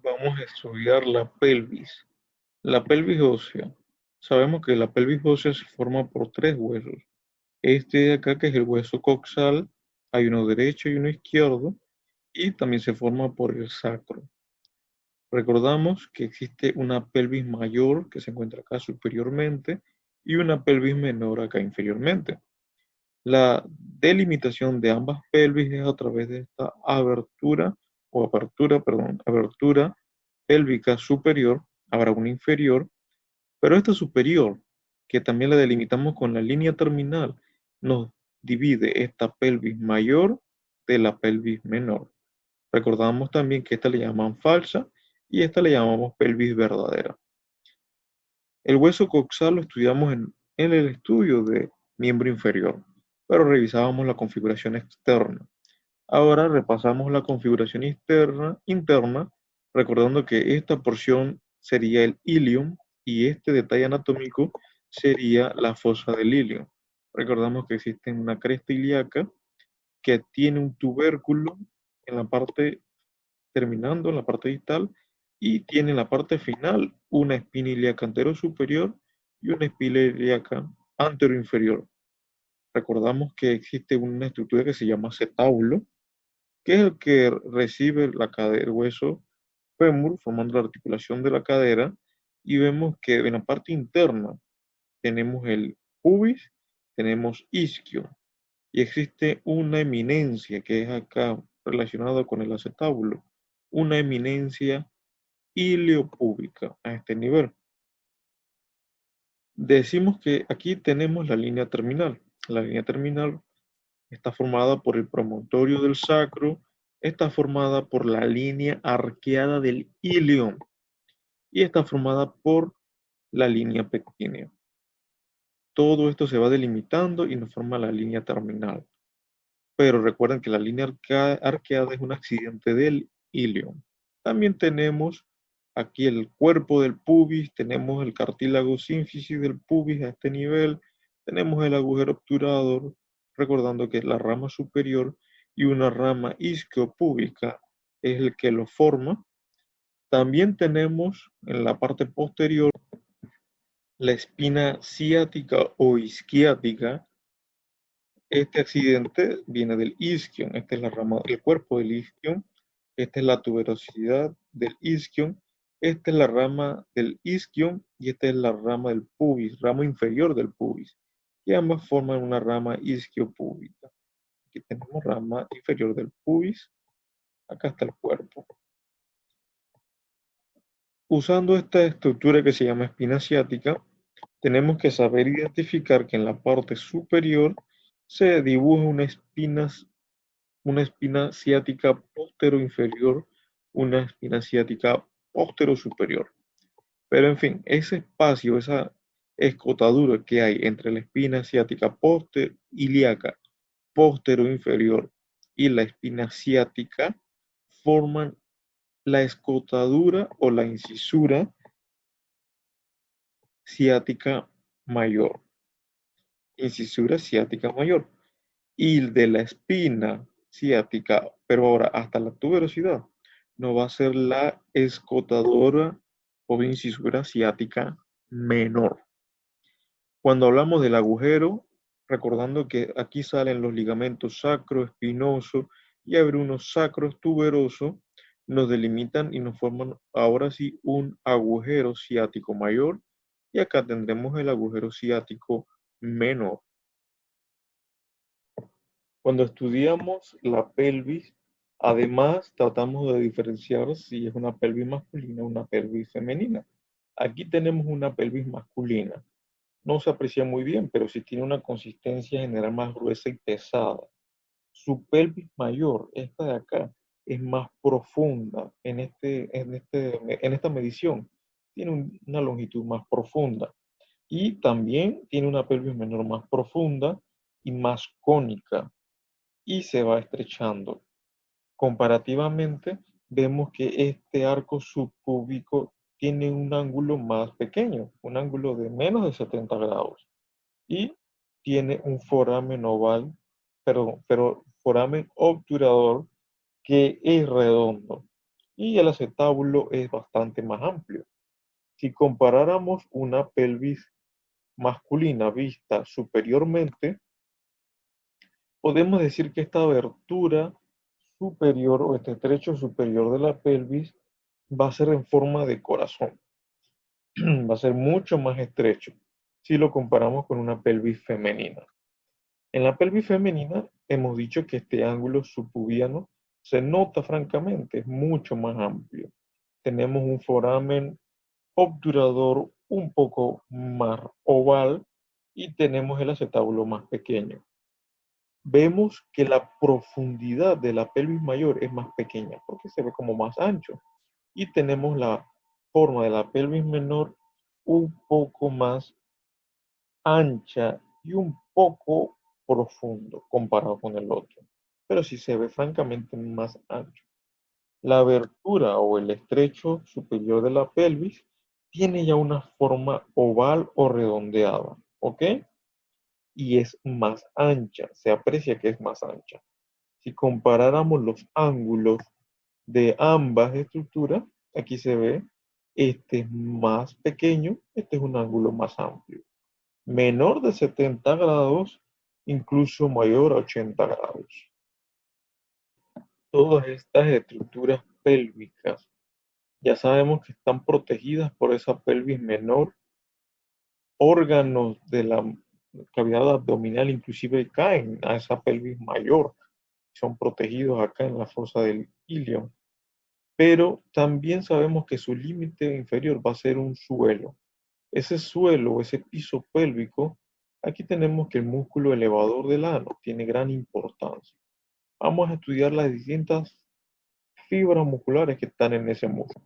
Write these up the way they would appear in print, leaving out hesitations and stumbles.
Vamos a estudiar la pelvis. La pelvis ósea. Sabemos que la pelvis ósea se forma por tres huesos. Este de acá, que es el hueso coxal, hay uno derecho y uno izquierdo, y también se forma por el sacro. Recordamos que existe una pelvis mayor que se encuentra acá superiormente y una pelvis menor acá inferiormente. La delimitación de ambas pelvis es a través de esta abertura pélvica superior, habrá una inferior, pero esta superior, que también la delimitamos con la línea terminal, nos divide esta pelvis mayor de la pelvis menor. Recordamos también que esta le llaman falsa y esta le llamamos pelvis verdadera. El hueso coxal lo estudiamos en el estudio de miembro inferior, pero revisábamos la configuración externa. Ahora repasamos la configuración interna, recordando que esta porción sería el ilium y este detalle anatómico sería la fosa del ilium. Recordamos que existe una cresta ilíaca que tiene un tubérculo en la parte terminando en la parte distal y tiene en la parte final una espina ilíaca antero superior y una espina ilíaca antero inferior. Recordamos que existe una estructura que se llama acetábulo, que es el que recibe la cadera, el hueso fémur, formando la articulación de la cadera, y vemos que en la parte interna tenemos el pubis, tenemos isquio, y existe una eminencia que es acá relacionada con el acetábulo, una eminencia iliopúbica a este nivel. Decimos que aquí tenemos la línea terminal. La línea terminal está formada por el promontorio del sacro, está formada por la línea arqueada del ilion y está formada por la línea pectínea. Todo esto se va delimitando y nos forma la línea terminal. Pero recuerden que la línea arqueada es un accidente del ilion. También tenemos aquí el cuerpo del pubis, tenemos el cartílago sínfisis del pubis a este nivel, tenemos el agujero obturador, recordando que es la rama superior y una rama isquiopúbica es el que lo forma. También tenemos en la parte posterior la espina ciática o isquiática. Este accidente viene del isquion, esta es la rama, el cuerpo del isquion, esta es la tuberosidad del isquion, esta es la rama del isquion y esta es la rama del pubis, rama inferior del pubis, y ambas forman una rama isquiopúbica. Aquí tenemos rama inferior del pubis, acá está el cuerpo. Usando esta estructura que se llama espina ciática, tenemos que saber identificar que en la parte superior se dibuja una espina ciática postero-inferior, una espina ciática postero-superior. Pero en fin, ese espacio, esa escotadura que hay entre la espina ciática ilíaca postero-inferior y la espina ciática forman la escotadura o la incisura ciática mayor. Incisura ciática mayor. Y de la espina ciática, pero ahora hasta la tuberosidad, no va a ser la escotadora o incisura ciática menor. Cuando hablamos del agujero, recordando que aquí salen los ligamentos sacroespinoso y unos sacros tuberoso, nos delimitan y nos forman ahora sí un agujero ciático mayor y acá tendremos el agujero ciático menor. Cuando estudiamos la pelvis, además tratamos de diferenciar si es una pelvis masculina o una pelvis femenina. Aquí tenemos una pelvis masculina. No se aprecia muy bien, pero sí tiene una consistencia general más gruesa y pesada. Su pelvis mayor, esta de acá, es más profunda en esta medición. Tiene una longitud más profunda. Y también tiene una pelvis menor más profunda y más cónica y se va estrechando. Comparativamente, vemos que este arco subpúbico tiene un ángulo más pequeño, un ángulo de menos de 70 grados y tiene un foramen oval, pero foramen obturador que es redondo. y el acetábulo es bastante más amplio. Si comparáramos una pelvis masculina vista superiormente, podemos decir que esta abertura superior o este estrecho superior de la pelvis va a ser en forma de corazón. Va a ser mucho más estrecho si lo comparamos con una pelvis femenina. En la pelvis femenina hemos dicho que este ángulo subpubiano se nota francamente, es mucho más amplio. Tenemos un foramen obturador un poco más oval y tenemos el acetábulo más pequeño. Vemos que la profundidad de la pelvis mayor es más pequeña porque se ve como más ancho y tenemos la forma de la pelvis menor un poco más ancha y un poco profundo comparado con el otro, pero sí se ve francamente más ancho. La abertura o el estrecho superior de la pelvis tiene ya una forma oval o redondeada, ¿ok? Y es más ancha, se aprecia que es más ancha. Si comparáramos los ángulos de ambas estructuras, aquí se ve, este es más pequeño, este es un ángulo más amplio. Menor de 70 grados, incluso mayor a 80 grados. Todas estas estructuras pélvicas ya sabemos que están protegidas por esa pelvis menor. Órganos de la cavidad abdominal inclusive caen a esa pelvis mayor. Son protegidos acá en la fosa del ilion. Pero también sabemos que su límite inferior va a ser un suelo. Ese suelo, ese piso pélvico, aquí tenemos que el músculo elevador del ano tiene gran importancia. Vamos a estudiar las distintas fibras musculares que están en ese músculo.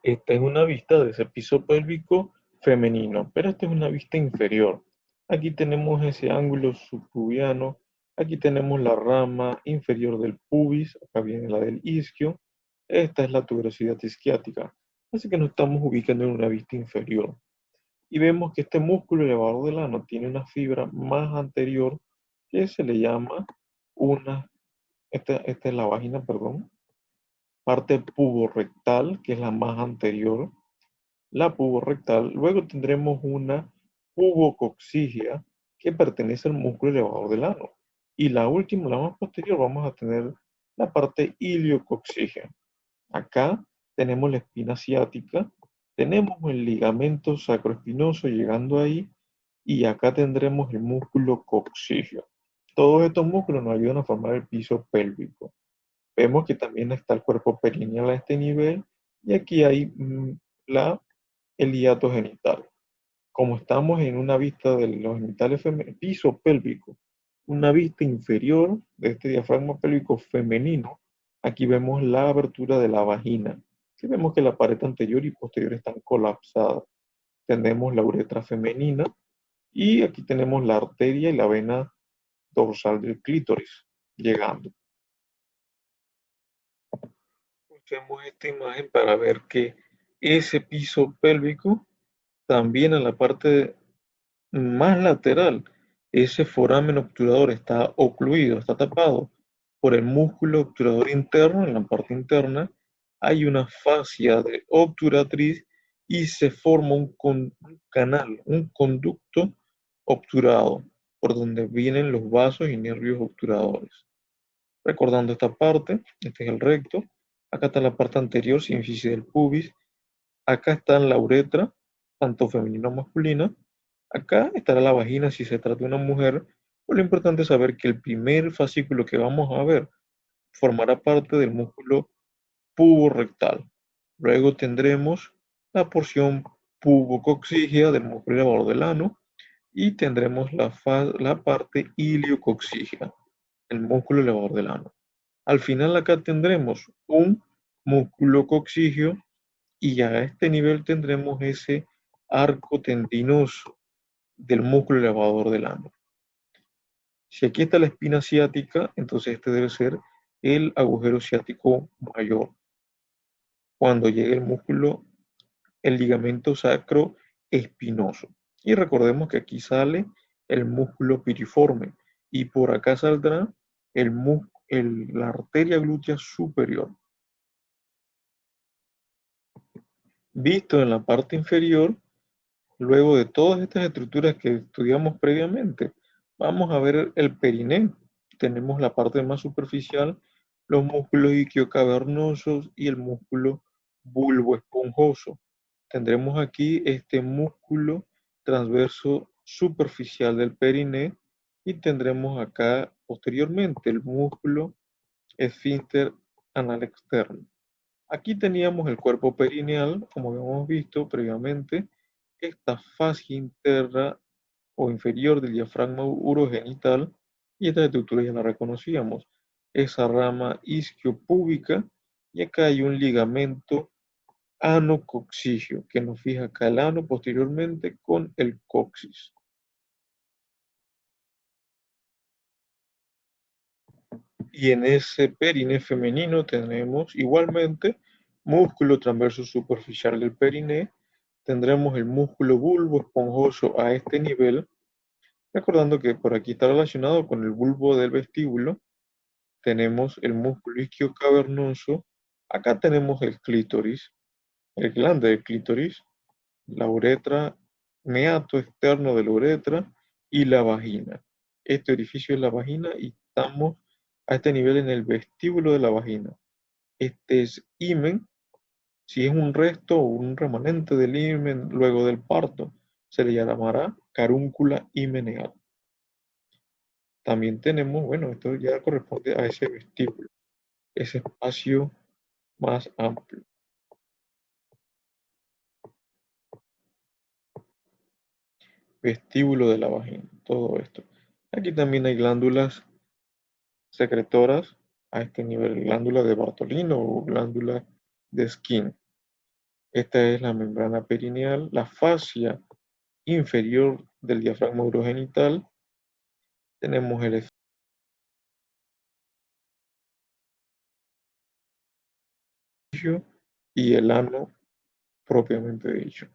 Esta es una vista de ese piso pélvico femenino, pero esta es una vista inferior. Aquí tenemos ese ángulo subpubiano, aquí tenemos la rama inferior del pubis, acá viene la del isquio, esta es la tuberosidad isquiática, así que nos estamos ubicando en una vista inferior. Y vemos que este músculo elevador del ano tiene una fibra más anterior que se le llama esta es la vagina, perdón, parte puborectal, que es la más anterior, la puborectal. Luego tendremos una pubococcígea que pertenece al músculo elevador del ano. Y la última, la más posterior, vamos a tener la parte iliococcígea. Acá tenemos la espina ciática, tenemos el ligamento sacroespinoso llegando ahí y acá tendremos el músculo coccígeo. Todos estos músculos nos ayudan a formar el piso pélvico. Vemos que también está el cuerpo perineal a este nivel y aquí hay el hiato genital. Como estamos en una vista de los genitales femeninos, piso pélvico, una vista inferior de este diafragma pélvico femenino, aquí vemos la abertura de la vagina. Aquí vemos que la pared anterior y posterior están colapsadas. Tenemos la uretra femenina y aquí tenemos la arteria y la vena dorsal del clítoris llegando. Usemos esta imagen para ver que ese piso pélvico también en la parte más lateral, ese foramen obturador está ocluido, está tapado por el músculo obturador interno, en la parte interna hay una fascia obturatriz y se forma un canal, un conducto obturado, por donde vienen los vasos y nervios obturadores. Recordando esta parte, este es el recto, acá está la parte anterior, sínfisis del pubis, acá está la uretra, tanto femenina como masculina. Acá estará la vagina si se trata de una mujer, pues lo importante es saber que el primer fascículo que vamos a ver formará parte del músculo puborectal. Luego tendremos la porción pubococcígea del músculo elevador del ano y tendremos la parte iliococcígea, el músculo elevador del ano. Al final acá tendremos un músculo coccígeo y a este nivel tendremos ese arco tendinoso del músculo elevador del ano. Si aquí está la espina ciática, entonces este debe ser el agujero ciático mayor. Cuando llegue el músculo, el ligamento sacro espinoso. Y recordemos que aquí sale el músculo piriforme y por acá saldrá la arteria glútea superior. Visto en la parte inferior, luego de todas estas estructuras que estudiamos previamente, vamos a ver el perineo. Tenemos la parte más superficial, los músculos isquiocavernosos y el músculo bulbo esponjoso. Tendremos aquí este músculo transverso superficial del perineo y tendremos acá posteriormente el músculo esfínter anal externo. Aquí teníamos el cuerpo perineal, como habíamos visto previamente, esta fascia interna o inferior del diafragma urogenital, y esta estructura ya la reconocíamos, esa rama isquiopúbica, y acá hay un ligamento ano-coccigio, que nos fija acá el ano posteriormente con el coxis. Y en ese perine femenino tenemos igualmente músculo transverso superficial del perine, tendremos el músculo bulbo esponjoso a este nivel, recordando que por aquí está relacionado con el bulbo del vestíbulo, tenemos el músculo isquiocavernoso, acá tenemos el clítoris, el glande del clítoris, la uretra, meato externo de la uretra y la vagina. Este orificio es la vagina y estamos a este nivel en el vestíbulo de la vagina. Este es himen, si es un resto o un remanente del himen luego del parto, se le llamará carúncula himeneal. También tenemos, bueno, esto ya corresponde a ese vestíbulo, ese espacio más amplio, vestíbulo de la vagina, todo esto. Aquí también hay glándulas secretoras a este nivel, glándula de Bartolino o glándula de Skin. Esta es la membrana perineal, la fascia inferior del diafragma urogenital. Tenemos el eficio y el ano propiamente dicho.